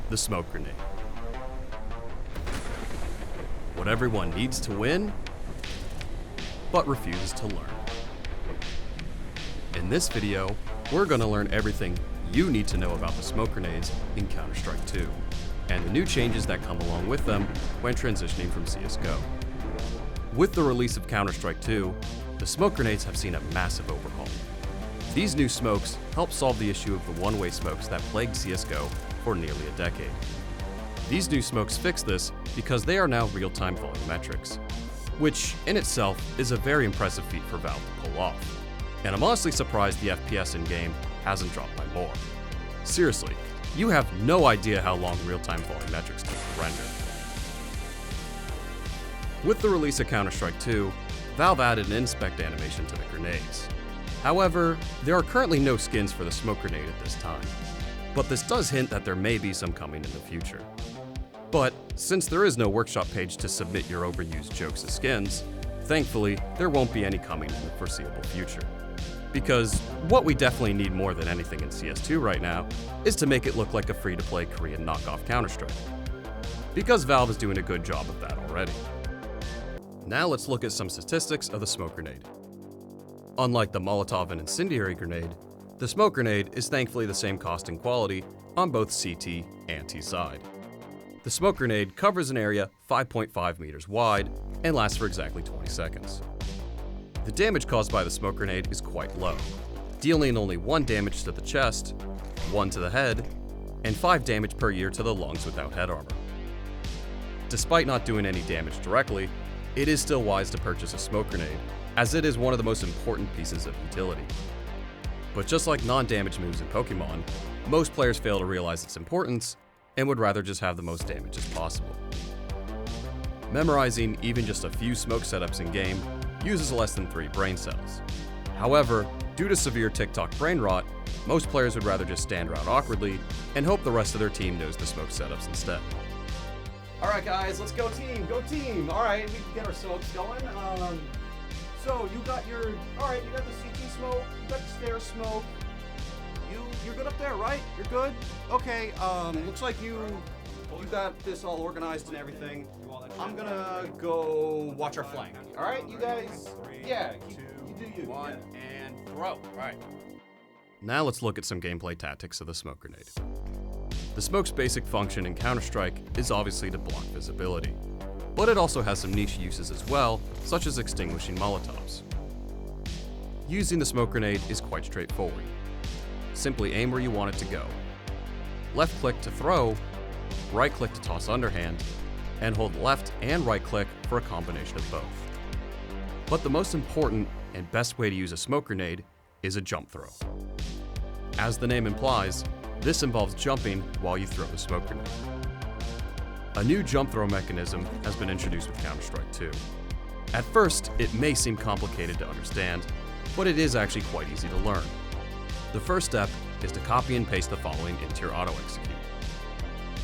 the smoke grenade. What everyone needs to win, but refuses to learn. In this video, we're going to learn everything you need to know about the smoke grenades in Counter-Strike 2, and the new changes that come along with them when transitioning from CSGO. With the release of Counter-Strike 2, the smoke grenades have seen a massive overhaul. These new smokes help solve the issue of the one-way smokes that plagued CSGO for nearly a decade. These new smokes fix this because they are now real-time volumetrics, which in itself is a very impressive feat for Valve to pull off. And I'm honestly surprised the FPS in-game hasn't dropped by more. Seriously, you have no idea how long real-time volumetrics take to render. With the release of Counter-Strike 2, Valve added an inspect animation to the grenades. However, there are currently no skins for the smoke grenade at this time, but this does hint that there may be some coming in the future. But since there is no workshop page to submit your overused jokes as skins, thankfully there won't be any coming in the foreseeable future. Because what we definitely need more than anything in CS2 right now is to make it look like a free-to-play Korean knockoff Counter-Strike. Because Valve is doing a good job of that already. Now let's look at some statistics of the smoke grenade. Unlike the Molotov and incendiary grenade, the smoke grenade is thankfully the same cost and quality on both CT and T side. The smoke grenade covers an area 5.5 meters wide and lasts for exactly 20 seconds. The damage caused by the smoke grenade is quite low, dealing only 1 damage to the chest, 1 to the head, and 5 damage per year to the lungs without head armor. Despite not doing any damage directly, it is still wise to purchase a smoke grenade, as it is one of the most important pieces of utility. But just like non-damage moves in Pokemon, most players fail to realize its importance and would rather just have the most damage as possible. Memorizing even just a few smoke setups in game uses less than 3 brain cells. However, due to severe TikTok brain rot, most players would rather just stand around awkwardly and hope the rest of their team knows the smoke setups instead. Alright guys, let's go team, go team! Alright, we can get our smokes going. So you got your, alright, you got the CT smoke, you got the stair smoke. You're good up there, right? You're good? Okay, looks like you got this all organized and everything. I'm gonna go watch our flank. Alright, you guys? Yeah, you do you. 1 and throw. Alright. Now let's look at some gameplay tactics of the smoke grenade. The smoke's basic function in Counter-Strike is obviously to block visibility, but it also has some niche uses as well, such as extinguishing Molotovs. Using the smoke grenade is quite straightforward. Simply aim where you want it to go. Left click to throw, right click to toss underhand, and hold left and right click for a combination of both. But the most important and best way to use a smoke grenade is a jump throw. As the name implies, this involves jumping while you throw the smoke grenade. A new jump throw mechanism has been introduced with Counter-Strike 2. At first, it may seem complicated to understand, but it is actually quite easy to learn. The first step is to copy and paste the following into your auto-execute.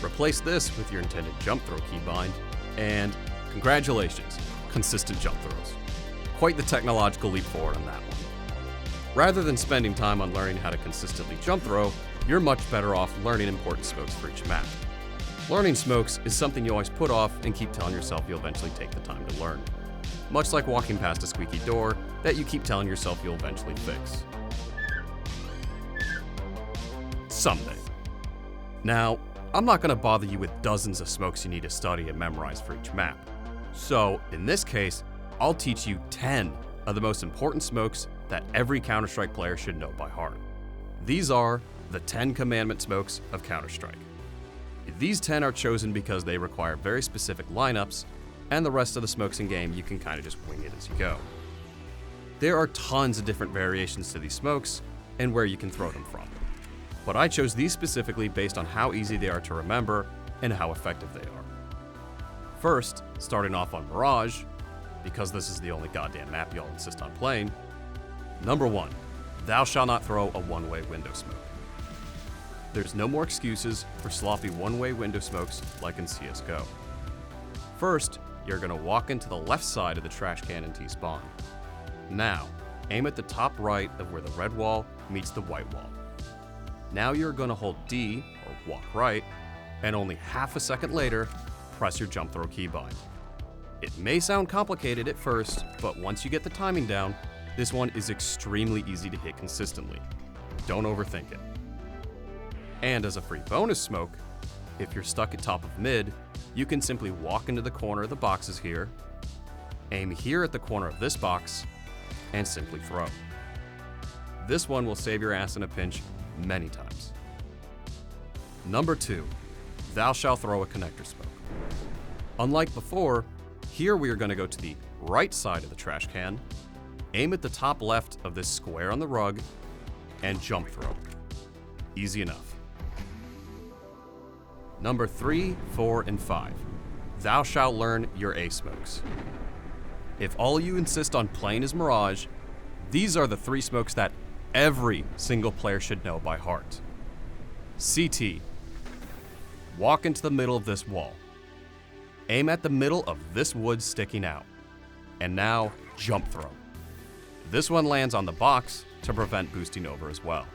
Replace this with your intended jump throw keybind, and congratulations, consistent jump throws. Quite the technological leap forward on that one. Rather than spending time on learning how to consistently jump throw, you're much better off learning important smokes for each map. Learning smokes is something you always put off and keep telling yourself you'll eventually take the time to learn. Much like walking past a squeaky door that you keep telling yourself you'll eventually fix. Someday. Now, I'm not going to bother you with dozens of smokes you need to study and memorize for each map. So, in this case, I'll teach you 10 of the most important smokes that every Counter-Strike player should know by heart. These are the 10 commandment smokes of Counter-Strike. These 10 are chosen because they require very specific lineups, and the rest of the smokes in game you can kind of just wing it as you go. There are tons of different variations to these smokes and where you can throw them from. But I chose these specifically based on how easy they are to remember and how effective they are. First, starting off on Mirage, because this is the only goddamn map y'all insist on playing. Number 1, thou shalt not throw a one-way window smoke. There's no more excuses for sloppy one-way window smokes like in CSGO. First, you're gonna walk into the left side of the trash can in T-spawn. Now, aim at the top right of where the red wall meets the white wall. Now you're gonna hold D, or walk right, and only half a second later, press your jump throw keybind. It may sound complicated at first, but once you get the timing down, this one is extremely easy to hit consistently. Don't overthink it. And as a free bonus smoke, if you're stuck at top of mid, you can simply walk into the corner of the boxes here, aim here at the corner of this box, and simply throw. This one will save your ass in a pinch many times. Number 2, thou shalt throw a connector smoke. Unlike before, here we are going to go to the right side of the trash can, aim at the top left of this square on the rug, and jump throw. Easy enough. Number 3, 4, and 5, thou shalt learn your A smokes. If all you insist on playing is Mirage, these are the 3 smokes that every single player should know by heart. CT. Walk into the middle of this wall. Aim at the middle of this wood sticking out. And now, jump throw. This one lands on the box to prevent boosting over as well.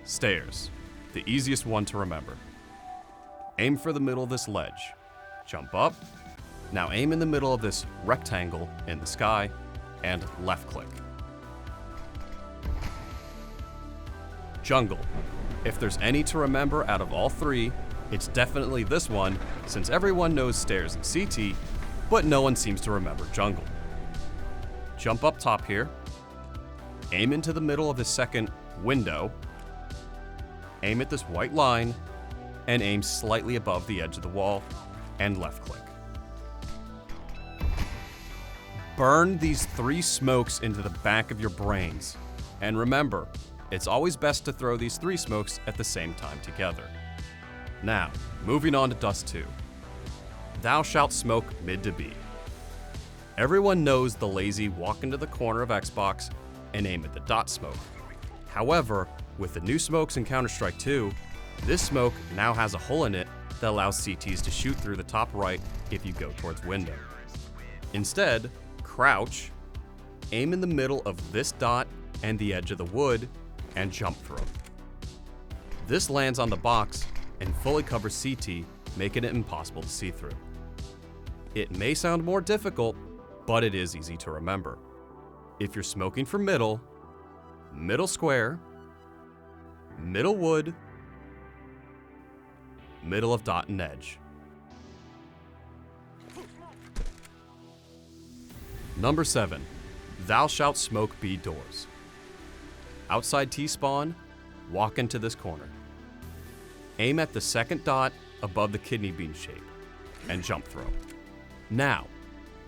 Stairs. The easiest one to remember. Aim for the middle of this ledge. Jump up. Now aim in the middle of this rectangle in the sky, and left click. Jungle. If there's any to remember out of all 3, it's definitely this one, since everyone knows stairs and CT, but no one seems to remember jungle. Jump up top here, aim into the middle of the second window, aim at this white line, and aim slightly above the edge of the wall, and left click. Burn these 3 smokes into the back of your brains. And remember, it's always best to throw these 3 smokes at the same time together. Now, moving on to Dust 2. Thou shalt smoke mid to B. Everyone knows the lazy walk into the corner of Xbox and aim at the dot smoke. However, with the new smokes in Counter-Strike 2, this smoke now has a hole in it that allows CTs to shoot through the top right if you go towards window. Instead, crouch, aim in the middle of this dot and the edge of the wood, and jump throw. This lands on the box and fully covers CT, making it impossible to see through. It may sound more difficult, but it is easy to remember. If you're smoking from middle, middle square, middle wood, middle of dot and edge. Number 7, thou shalt smoke B doors. Outside T-spawn, walk into this corner. Aim at the second dot above the kidney bean shape, and jump throw. Now,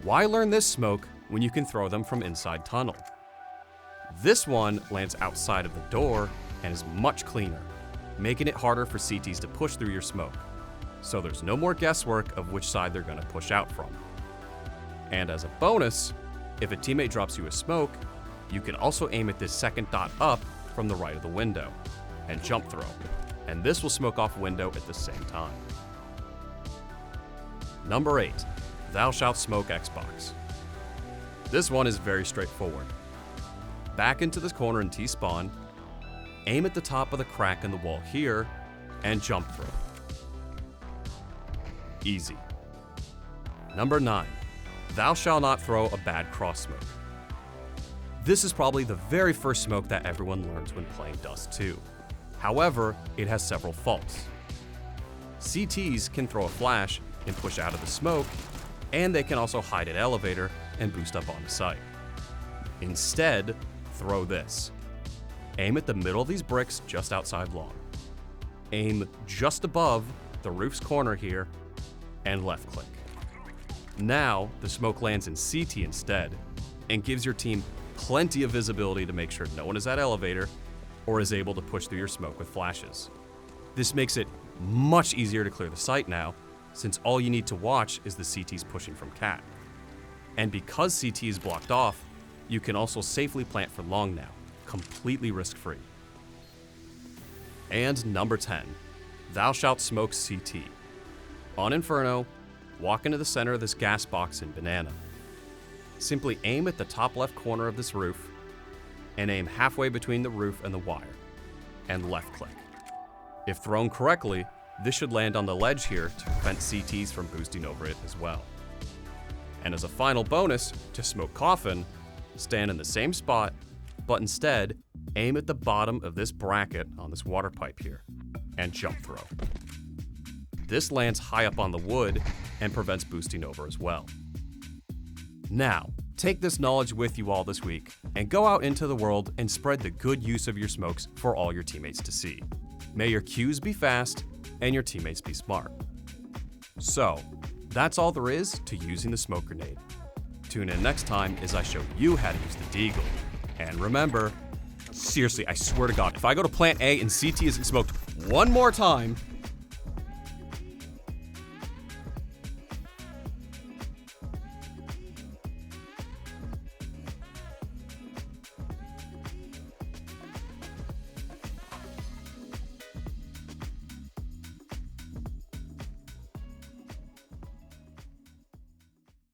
why learn this smoke when you can throw them from inside tunnel? This one lands outside of the door and is much cleaner, making it harder for CTs to push through your smoke. So there's no more guesswork of which side they're going to push out from. And as a bonus, if a teammate drops you a smoke, you can also aim at this second dot up from the right of the window and jump throw, and this will smoke off window at the same time. Number 8, thou shalt smoke Xbox. This one is very straightforward. Back into this corner in T-spawn, aim at the top of the crack in the wall here, and jump throw. Easy. Number 9, thou shalt not throw a bad cross smoke. This is probably the very first smoke that everyone learns when playing Dust 2. However, it has several faults. CTs can throw a flash and push out of the smoke, and they can also hide at elevator and boost up on the site. Instead, throw this. Aim at the middle of these bricks just outside long. Aim just above the roof's corner here, and left click. Now, the smoke lands in CT instead, and gives your team plenty of visibility to make sure no one is at elevator or is able to push through your smoke with flashes. This makes it much easier to clear the site now, since all you need to watch is the CTs pushing from cat. And because CT is blocked off, you can also safely plant for long now, completely risk-free. And number 10, thou shalt smoke CT. On Inferno, walk into the center of this gas box in Banana. Simply aim at the top left corner of this roof, and aim halfway between the roof and the wire, and left click. If thrown correctly, This should land on the ledge here to prevent CTs from boosting over it as well. And as a final bonus, to smoke coffin, stand in the same spot, but instead aim at the bottom of this bracket on this water pipe here, and jump throw. This lands high up on the wood and prevents boosting over as well. Now, take this knowledge with you all this week and go out into the world and spread the good use of your smokes for all your teammates to see. May your cues be fast and your teammates be smart. So, that's all there is to using the smoke grenade. Tune in next time as I show you how to use the deagle. And remember, seriously, I swear to God, if I go to plant A and CT isn't smoked one more time,